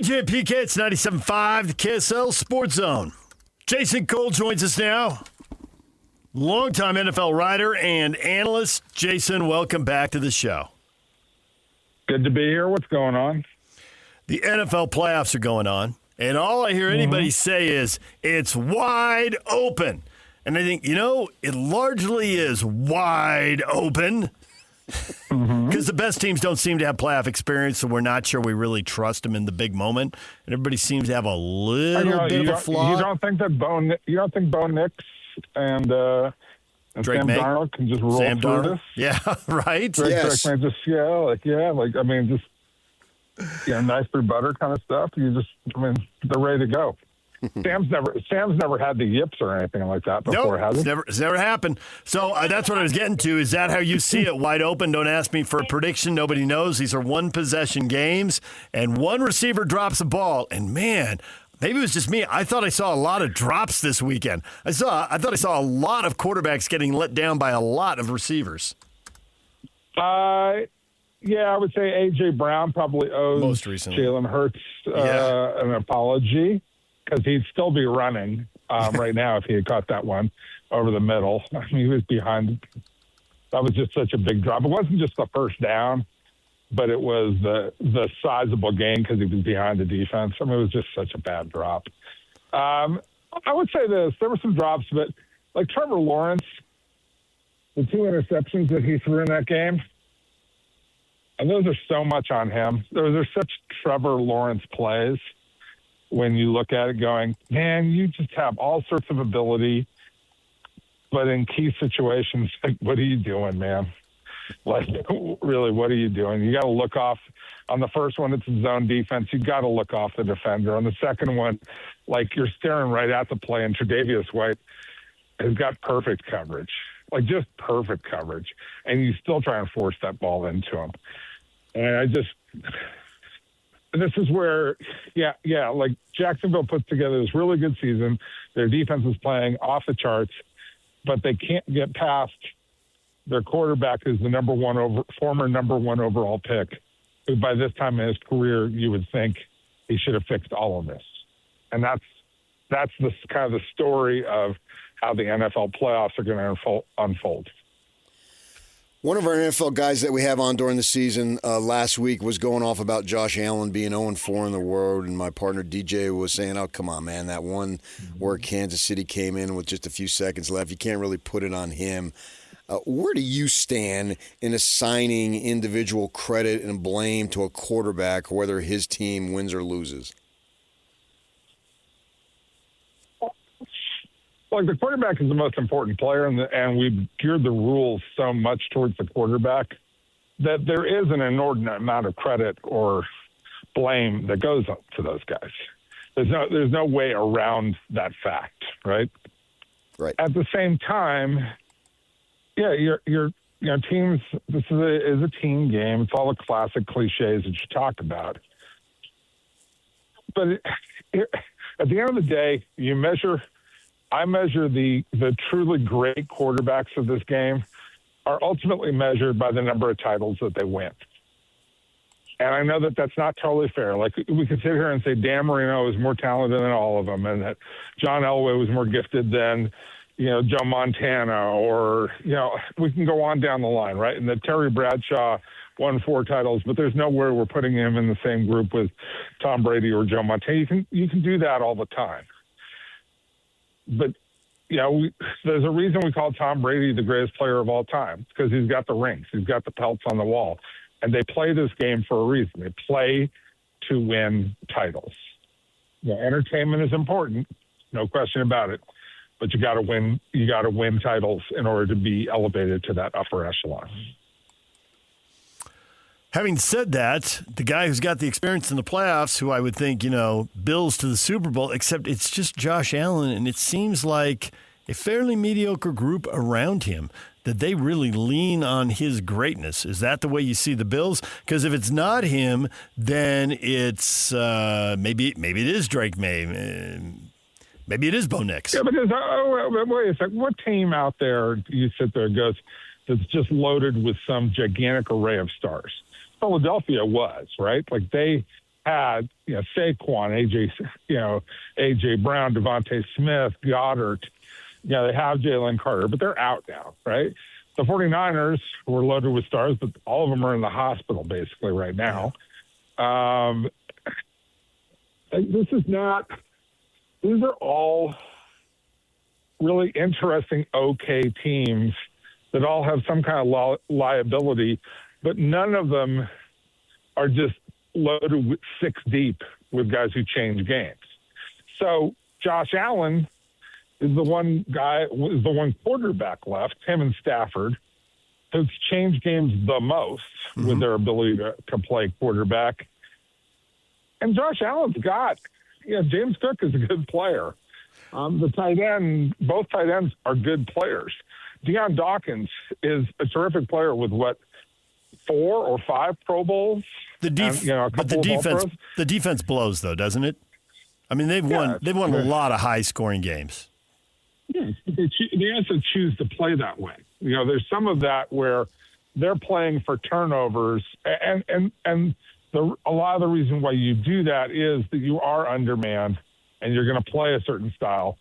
DJ and PK, it's 97.5, the KSL Sports Zone. Jason Cole joins us now. Longtime NFL writer and analyst. Jason, welcome back to the show. Good to be here. What's going on? The NFL playoffs are going on, and all I hear anybody say is, it's wide open. And I think, it largely is wide open because the best teams don't seem to have playoff experience, so we're not sure we really trust them in the big moment. And everybody seems to have a little bit of a flaw. You don't think Bo Nix and Drake Sam May? Darnold can just roll through this? Yeah, right? Drake May just, nice through butter kind of stuff. They're ready to go. Sam's never had the yips or anything like that before, has he? It's never happened. So that's what I was getting to. Is that how you see it? Wide open. Don't ask me for a prediction. Nobody knows. These are one-possession games, and one receiver drops a ball. And, man, maybe it was just me. I thought I saw a lot of drops this weekend. I thought I saw a lot of quarterbacks getting let down by a lot of receivers. I would say A.J. Brown probably owes Most recently Jalen Hurts an apology, because he'd still be running right now if he had caught that one over the middle. I mean, he was behind. That was just such a big drop. It wasn't just the first down, but it was the sizable gain because he was behind the defense. I mean, it was just such a bad drop. I would say this. There were some drops, but like Trevor Lawrence, the 2 interceptions that he threw in that game, and those are so much on him. Those are such Trevor Lawrence plays. When you look at it going, man, you just have all sorts of ability, but in key situations, like, what are you doing, man? Like, really, what are you doing? You got to look off. On the first one, it's a zone defense. You got to look off the defender. On the second one, like, you're staring right at the play, and Tre'Davious White has got perfect coverage, like just perfect coverage, and you still try and force that ball into him. And this is where, like Jacksonville puts together this really good season. Their defense is playing off the charts, but they can't get past their quarterback, who's the former number one overall pick, who by this time in his career, you would think he should have fixed all of this. And that's the kind of the story of how the NFL playoffs are going to unfold. One of our NFL guys that we have on during the season last week was going off about Josh Allen being 0-4 in the world, and my partner DJ was saying, oh, come on, man, that one where Kansas City came in with just a few seconds left, you can't really put it on him. Where do you stand in assigning individual credit and blame to a quarterback, whether his team wins or loses? Like, the quarterback is the most important player, and we've geared the rules so much towards the quarterback that there is an inordinate amount of credit or blame that goes up to those guys. There's no way around that fact, right? Right. At the same time, teams. This is a team game. It's all the classic cliches that you talk about. But at the end of the day, I measure the truly great quarterbacks of this game are ultimately measured by the number of titles that they win. And I know that that's not totally fair. Like, we could sit here and say Dan Marino is more talented than all of them, and that John Elway was more gifted than, Joe Montana, or, we can go on down the line, right? And that Terry Bradshaw won 4 titles, but there's nowhere we're putting him in the same group with Tom Brady or Joe Montana. You can do that all the time. But, there's a reason we call Tom Brady the greatest player of all time, because he's got the rings. He's got the pelts on the wall. And they play this game for a reason. They play to win titles. Entertainment is important, no question about it. But you got to win. You got to win titles in order to be elevated to that upper echelon. Having said that, the guy who's got the experience in the playoffs, who I would think, Bills to the Super Bowl, except it's just Josh Allen, and it seems like a fairly mediocre group around him, that they really lean on his greatness. Is that the way you see the Bills? Because if it's not him, then it's maybe it is Drake May. Maybe it is Bo Nix. Yeah, because wait a second. What team out there do you sit there and goes, that's just loaded with some gigantic array of stars? Philadelphia was, right? Like, they had, Saquon, AJ Brown, Devontae Smith, Goddard. They have Jalen Carter, but they're out now, right? The 49ers were loaded with stars, but all of them are in the hospital basically right now. These are all really interesting, okay teams that all have some kind of liability, but none of them are just loaded with six deep with guys who change games. So Josh Allen is the one quarterback left, him and Stafford, who's changed games the most with their ability to play quarterback. And Josh Allen's got, James Cook is a good player. The tight end, both tight ends are good players. Deion Dawkins is a terrific player with 4 or 5 Pro Bowls. But the defense blows though, doesn't it? I mean, they've won a lot of high scoring games. Yes, but they also choose to play that way. There's some of that where they're playing for turnovers, and a lot of the reason why you do that is that you are undermanned and you're going to play a certain style.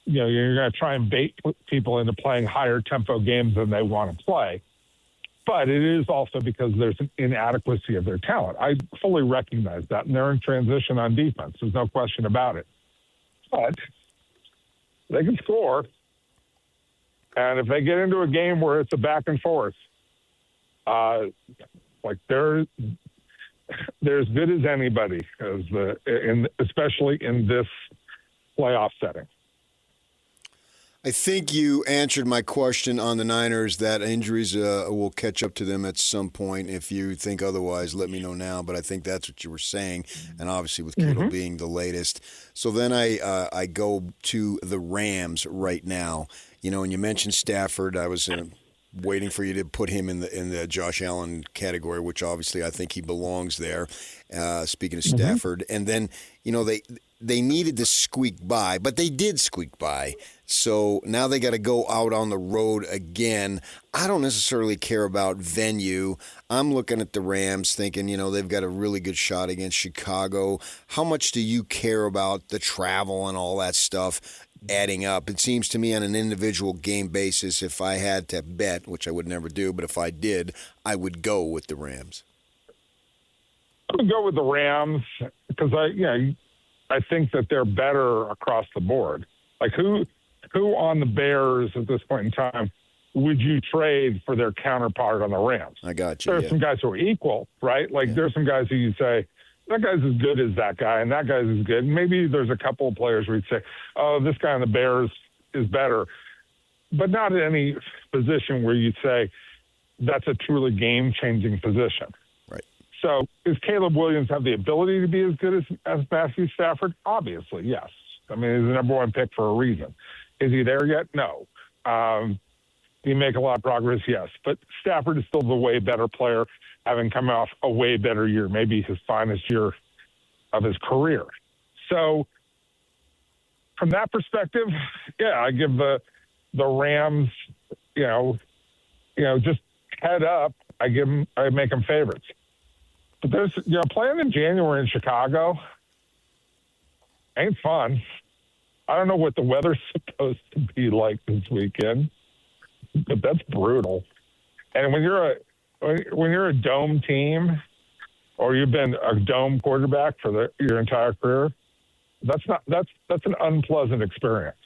You're going to try and bait people into playing higher tempo games than they want to play. But it is also because there's an inadequacy of their talent. I fully recognize that, and they're in transition on defense. There's no question about it. But they can score. And if they get into a game where it's a back and forth, they're as good as anybody, especially in this playoff setting. I think you answered my question on the Niners that injuries will catch up to them at some point. If you think otherwise, let me know now. But I think that's what you were saying, and obviously with Kittle being the latest. So then I go to the Rams right now. And you mentioned Stafford. I was waiting for you to put him in the Josh Allen category, which obviously I think he belongs there. Speaking of Stafford, and then they needed to squeak by, but they did squeak by. So now they got to go out on the road again. I don't necessarily care about venue. I'm looking at the Rams thinking, they've got a really good shot against Chicago. How much do you care about the travel and all that stuff adding up? It seems to me on an individual game basis, if I had to bet, which I would never do, but if I did, I would go with the Rams. I would go with the Rams because I think that they're better across the board. Like who on the Bears at this point in time would you trade for their counterpart on the Rams? I got you. There's some guys who are equal, right? There's some guys who you say, that guy's as good as that guy, and that guy's as good. And maybe there's a couple of players where you'd say, oh, this guy on the Bears is better. But not in any position where you'd say that's a truly game-changing position. Right. So does Caleb Williams have the ability to be as good as Matthew Stafford? Obviously, yes. I mean, he's the number one pick for a reason. Is he there yet? No. Did he make a lot of progress? Yes. But Stafford is still the way better player, having come off a way better year, maybe his finest year of his career. So from that perspective, I give the Rams, just head up. I make them favorites. But there's, playing in January in Chicago ain't fun. I don't know what the weather's supposed to be like this weekend, but that's brutal. And when you're a dome team, or you've been a dome quarterback for your entire career, that's an unpleasant experience.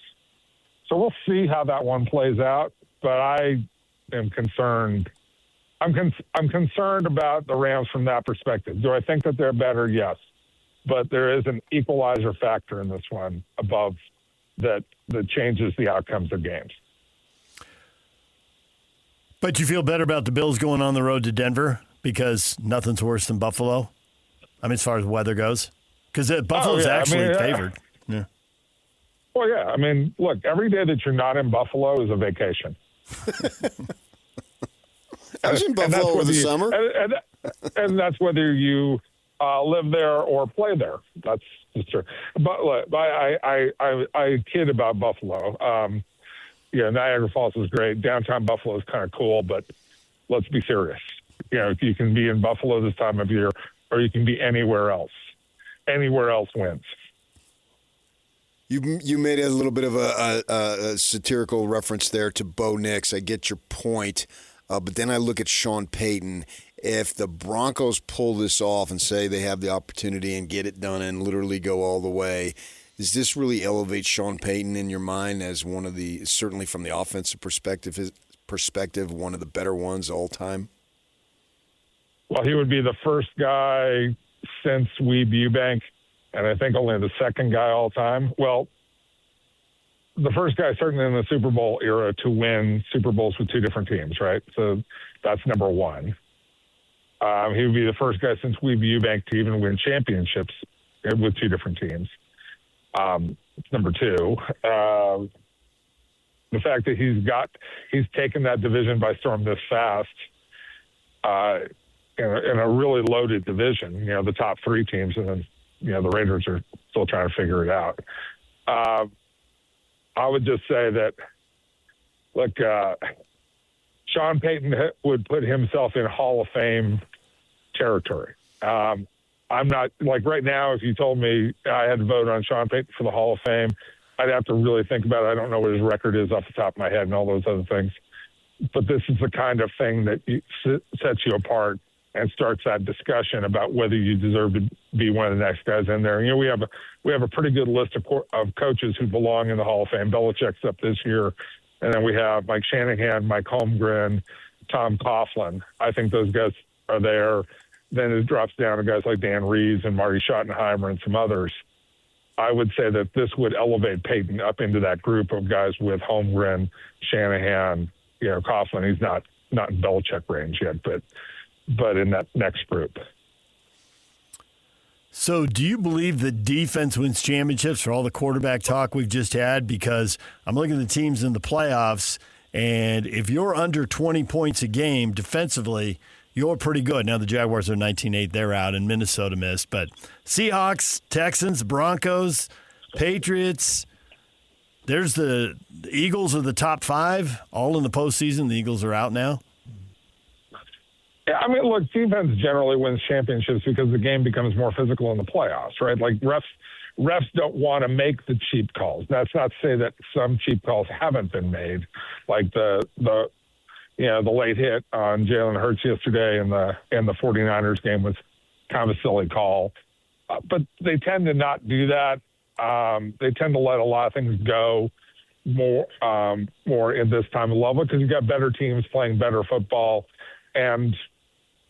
So we'll see how that one plays out. But I am concerned. I'm concerned about the Rams from that perspective. Do I think that they're better? Yes. But there is an equalizer factor in this one above that changes the outcomes of games. But you feel better about the Bills going on the road to Denver because nothing's worse than Buffalo? I mean, as far as weather goes? Because Buffalo's favored. Yeah. Well, yeah. I mean, look, every day that you're not in Buffalo is a vacation. I was in Buffalo over the summer. And that's whether you live there or play there. That's just true. But look, I kid about Buffalo. Niagara Falls is great. Downtown Buffalo is kind of cool, but let's be serious. You can be in Buffalo this time of year, or you can be anywhere else. anywhere else wins. You made a little bit of a satirical reference there to Bo Nix. I get your point, but then I look at Sean Payton. If the Broncos pull this off and say they have the opportunity and get it done and literally go all the way, does this really elevate Sean Payton in your mind as one of the, certainly from the offensive perspective, one of the better ones all time? Well, he would be the first guy since Weeb Eubank, and I think only the second guy all time. Well, the first guy certainly in the Super Bowl era to win Super Bowls with two different teams, right? So that's number one. He would be the first guy since Weeb Eubank to even win championships with two different teams. Number two, the fact that he's taken that division by storm this fast, in a really loaded division, the top three teams, and then, the Raiders are still trying to figure it out. I would just say that, look, Sean Payton would put himself in Hall of Fame territory. I'm not, like right now, if you told me I had to vote on Sean Payton for the Hall of Fame, I'd have to really think about it. I don't know what his record is off the top of my head and all those other things. But this is the kind of thing that sets you apart and starts that discussion about whether you deserve to be one of the next guys in there. We have a pretty good list of coaches who belong in the Hall of Fame. Belichick's up this year. And then we have Mike Shanahan, Mike Holmgren, Tom Coughlin. I think those guys are there. Then it drops down to guys like Dan Reeves and Marty Schottenheimer and some others. I would say that this would elevate Peyton up into that group of guys with Holmgren, Shanahan, Coughlin. He's not in Belichick range yet, but in that next group. So do you believe that defense wins championships for all the quarterback talk we've just had? Because I'm looking at the teams in the playoffs, and if you're under 20 points a game defensively, you're pretty good. Now the Jaguars are 19-8, they're out, and Minnesota missed. But Seahawks, Texans, Broncos, Patriots, there's the Eagles are the top five, all in the postseason. The Eagles are out now. Yeah, I mean, look, defense generally wins championships because the game becomes more physical in the playoffs, right? Like refs don't want to make the cheap calls. That's not to say that some cheap calls haven't been made, like the late hit on Jalen Hurts yesterday in the 49ers game was kind of a silly call. But they tend to not do that. They tend to let a lot of things go more in this time of level because you've got better teams playing better football, and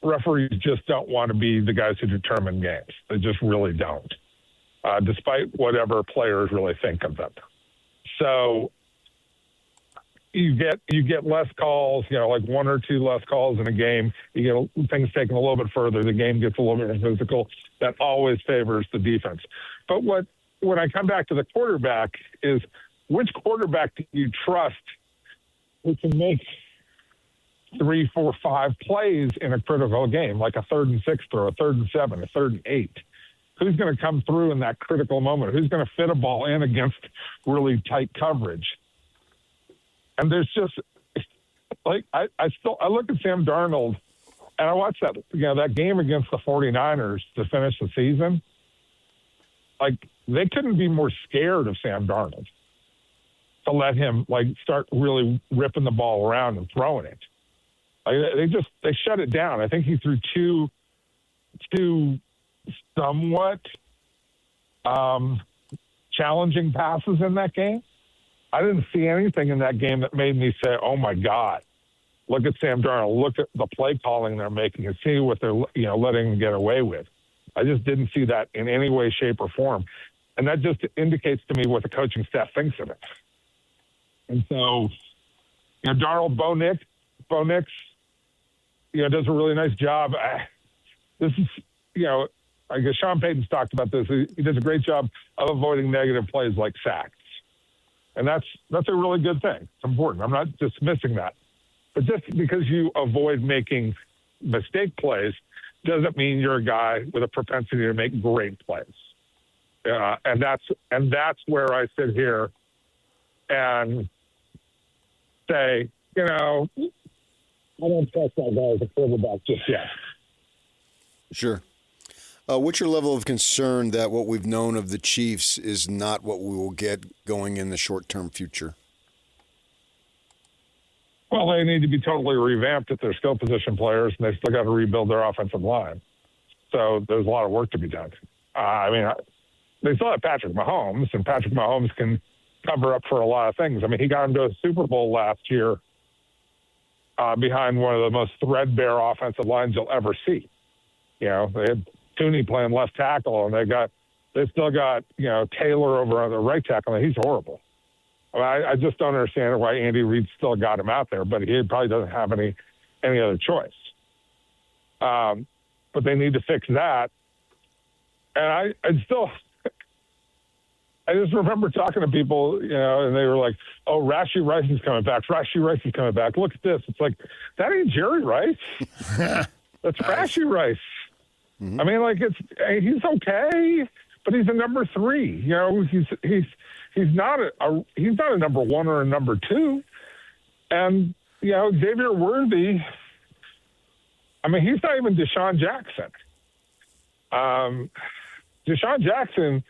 referees just don't want to be the guys who determine games. They just really don't, despite whatever players really think of them. So you get less calls, like one or two less calls in a game. You get things taken a little bit further. The game gets a little bit more physical. That always favors the defense. But when I come back to the quarterback is which quarterback do you trust who can make 3, 4, 5 plays in a critical game, like a 3rd and 6 or a 3rd and 7, a 3rd and 8? Who's going to come through in that critical moment? Who's going to fit a ball in against really tight coverage? And there's just like I look at Sam Darnold and I watched that game against the 49ers to finish the season. Like they couldn't be more scared of Sam Darnold to let him start really ripping the ball around and throwing it. They shut it down. I think he threw two somewhat challenging passes in that game. I didn't see anything in that game that made me say, "Oh my God, look at Sam Darnold! Look at the play calling they're making and see what they're letting them get away with." I just didn't see that in any way, shape, or form, and that just indicates to me what the coaching staff thinks of it. And so, Darnold, Bo Nix, does a really nice job. This is, I guess Sean Payton's talked about this. He does a great job of avoiding negative plays like sacks. And that's a really good thing. It's important. I'm not dismissing that. But just because you avoid making mistake plays doesn't mean you're a guy with a propensity to make great plays. And that's where I sit here and say, I don't trust that guy as a quarterback just yet. Sure. What's your level of concern that what we've known of the Chiefs is not what we will get going in the short-term future? Well, they need to be totally revamped if they're skill position players, and they still got to rebuild their offensive line. So there's a lot of work to be done. They still have Patrick Mahomes, and Patrick Mahomes can cover up for a lot of things. I mean, he got into a Super Bowl last year behind one of the most threadbare offensive lines you'll ever see. You know, they had Tooney playing left tackle, and they still got Taylor over on the right tackle, and he's horrible. I just don't understand why Andy Reid still got him out there, but he probably doesn't have any other choice. But they need to fix that. And I just remember talking to people, and they were like, "Oh, Rashee Rice is coming back. Rashee Rice is coming back. Look at this." It's like, that ain't Jerry Rice. That's Rashee Rice. Mm-hmm. I mean, he's okay, but he's a number 3. He's not a number 1 or a number 2. And Xavier Worthy, I mean, he's not even Deshaun Jackson. Deshaun Jackson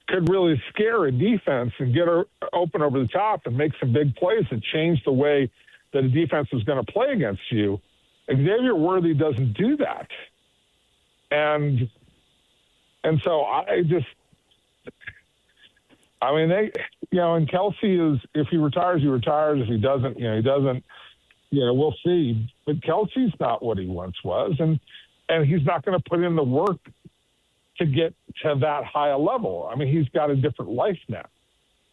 could really scare a defense and get her open over the top and make some big plays and change the way that a defense is going to play against you. Xavier Worthy doesn't do that. And so and Kelsey is, if he retires, he retires. If he doesn't, he doesn't, we'll see. But Kelsey's not what he once was. And he's not going to put in the work to get to that high a level. I mean, he's got a different life now.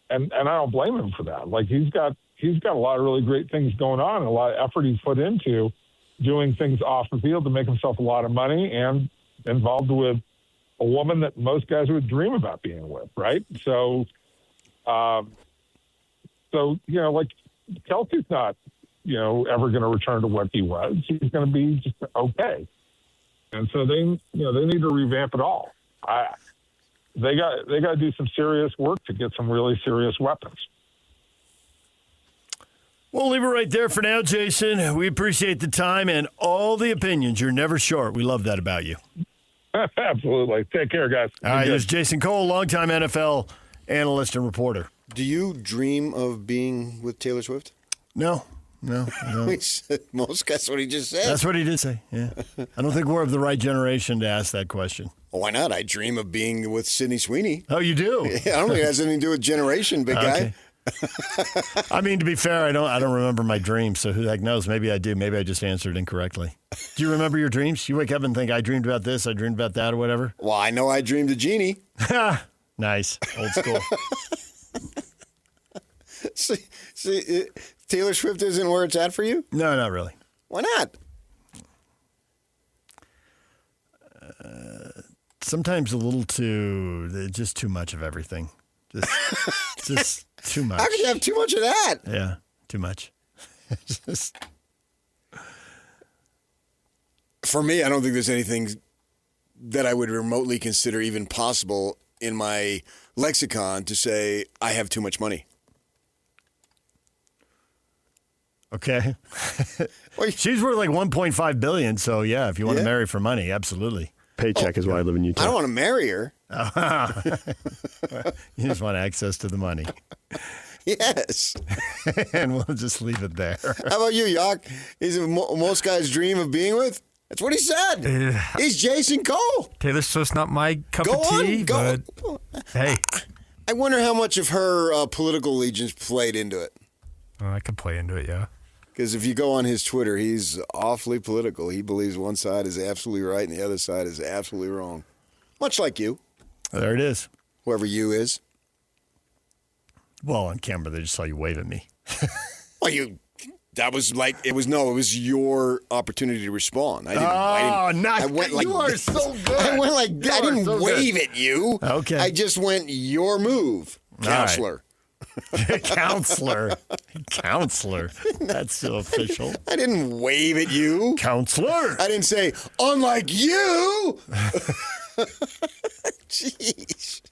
And I don't blame him for that. Like, he's got a lot of really great things going on and a lot of effort he's put into doing things off the field to make himself a lot of money and involved with a woman that most guys would dream about being with, right? So Kelsey's not, ever going to return to what he was. He's going to be just okay. And so they need to revamp it all. They got to do some serious work to get some really serious weapons. We'll leave it right there for now, Jason. We appreciate the time and all the opinions. You're never short. We love that about you. Absolutely. Take care, guys. All right, there's Jason Cole, longtime NFL analyst and reporter. Do you dream of being with Taylor Swift? No. Most guys, what he just said. That's what he did say, yeah. I don't think we're of the right generation to ask that question. Why not? I dream of being with Sydney Sweeney. Oh, you do? Yeah, I don't think it has anything to do with generation, big guy. I mean, to be fair, I don't remember my dreams, so who the heck knows? Maybe I do. Maybe I just answered incorrectly. Do you remember your dreams? You wake up and think, I dreamed about this, I dreamed about that, or whatever? Well, I know I dreamed of Genie. Nice. Old school. See, Taylor Swift isn't where it's at for you? No, not really. Why not? Sometimes a little just too much of everything. Just too much. How could you have too much of that? Yeah, too much. For me, I don't think there's anything that I would remotely consider even possible in my lexicon to say I have too much money. Okay. She's worth like $1.5 billion, so yeah, if you want to marry for money, absolutely. Paycheck is why I live in Utah. I don't want to marry her. You just want access to the money. Yes. And we'll just leave it there. How about you, Yock? Is it most guys dream of being with? That's what he said. He's Jason Cole. Taylor Swift's not my cup of tea, but hey. I wonder how much of her political allegiance played into it. I could play into it, yeah. Because if you go on his Twitter, he's awfully political. He believes one side is absolutely right and the other side is absolutely wrong. Much like you. There it is. Whoever you is. Well, on camera, they just saw you wave at me. Well, it was your opportunity to respond. Nice. You are so good. I didn't wave at you. Okay. I just went, your move, counselor. Counselor. That's so official. I didn't wave at you. Counselor. I didn't say, unlike you. Jeez.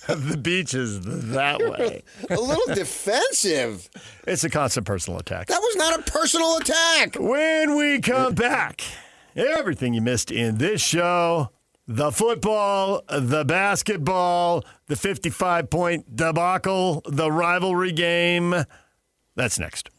The beach is that way. A little defensive. It's a constant personal attack. That was not a personal attack. When we come back, everything you missed in this show The football, the basketball, the 55-point debacle, the rivalry game. That's next.